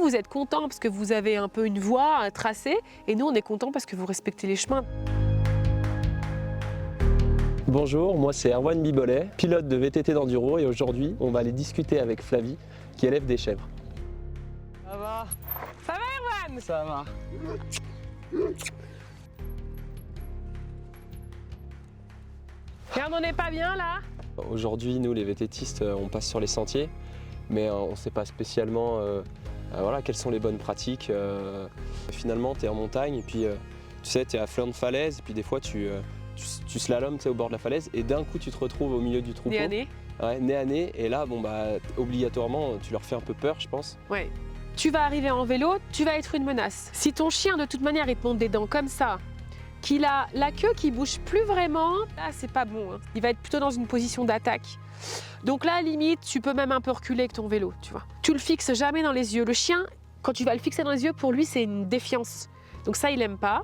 vous êtes contents parce que vous avez un peu une voie à tracer et nous, on est contents parce que vous respectez les chemins. Bonjour, moi c'est Erwan Bibolet, pilote de VTT d'enduro et aujourd'hui on va aller discuter avec Flavie qui élève des chèvres. Ça va? Ça va Erwan? Ça va. Regarde, on n'est pas bien là? Aujourd'hui nous les VTTistes on passe sur les sentiers mais on ne sait pas spécialement voilà, quelles sont les bonnes pratiques. Finalement tu es en montagne et puis tu sais tu es à flanc de falaise et puis des fois tu slalomes au bord de la falaise et d'un coup tu te retrouves au milieu du troupeau. Nez à nez. Ouais, nez à nez et là bon bah obligatoirement tu leur fais un peu peur je pense. Ouais. Tu vas arriver en vélo, tu vas être une menace. Si ton chien de toute manière il te monte des dents comme ça, qu'il a la queue qui bouge plus vraiment, là c'est pas bon. Hein. Il va être plutôt dans une position d'attaque. Donc là limite tu peux même un peu reculer avec ton vélo, tu vois. Tu le fixes jamais dans les yeux. Le chien, quand tu vas le fixer dans les yeux, pour lui c'est une défiance. Donc ça il aime pas.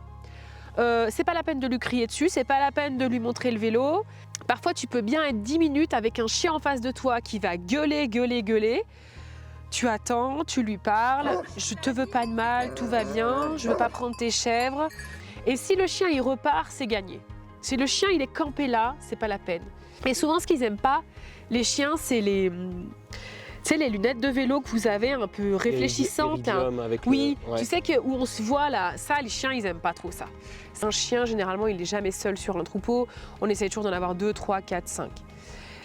C'est pas la peine de lui crier dessus, c'est pas la peine de lui montrer le vélo. Parfois tu peux bien être 10 minutes avec un chien en face de toi qui va gueuler. Tu attends, tu lui parles, je te veux pas de mal, tout va bien, je veux pas prendre tes chèvres. Et si le chien il repart, c'est gagné. Si le chien il est campé là, c'est pas la peine. Et souvent ce qu'ils aiment pas, les chiens, c'est les lunettes de vélo que vous avez un peu réfléchissantes. Avec oui, ouais. Tu sais que où on se voit là, ça les chiens ils aiment pas trop ça. Un chien généralement il est jamais seul sur un troupeau, on essaie toujours d'en avoir 2, 3, 4, 5.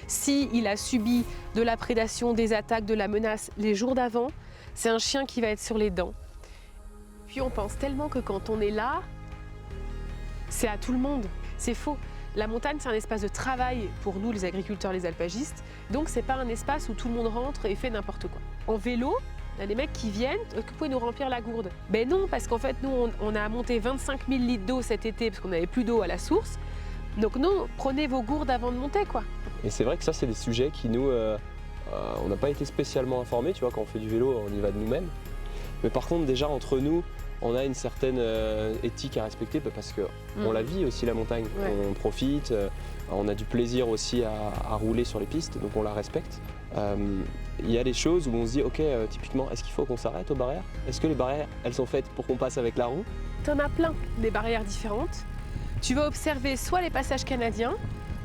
Si il a subi de la prédation, des attaques, de la menace les jours d'avant, c'est un chien qui va être sur les dents. Puis on pense tellement que quand on est là, c'est à tout le monde. C'est faux. La montagne, c'est un espace de travail pour nous, les agriculteurs, les alpagistes. Donc, c'est pas un espace où tout le monde rentre et fait n'importe quoi. En vélo, il y a des mecs qui viennent, que vous pouvez nous remplir la gourde? Ben non, parce qu'en fait, nous, on a monté 25 000 litres d'eau cet été parce qu'on n'avait plus d'eau à la source. Donc non, prenez vos gourdes avant de monter, quoi. Et c'est vrai que ça, c'est des sujets qui nous, on n'a pas été spécialement informés, tu vois, quand on fait du vélo, on y va de nous-mêmes. Mais par contre, déjà entre nous, on a une certaine éthique à respecter parce qu'on la vit aussi la montagne. Ouais. On profite, on a du plaisir aussi à rouler sur les pistes, donc on la respecte. Il y a des choses où on se dit, ok, typiquement, est-ce qu'il faut qu'on s'arrête aux barrières? Est-ce que les barrières, elles sont faites pour qu'on passe avec la roue? T'en as plein, des barrières différentes. Tu vas observer soit les passages canadiens,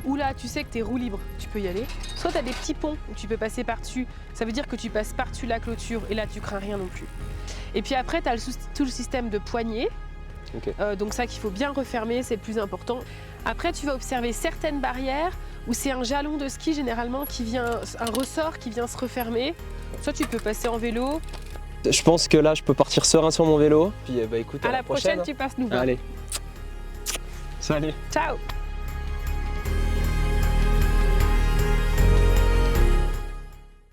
où là tu sais que t'es roue libre, tu peux y aller. Soit tu as des petits ponts où tu peux passer par-dessus, ça veut dire que tu passes par-dessus la clôture et là tu crains rien non plus. Et puis après tu as tout le système de poignées, okay. Donc ça qu'il faut bien refermer, c'est le plus important. Après tu vas observer certaines barrières où c'est un jalon de ski généralement qui vient, un ressort qui vient se refermer. Soit tu peux passer en vélo. Je pense que là je peux partir serein sur mon vélo. Puis bah écoute, à la prochaine tu passes nous voir. Allez. Salut. Ciao.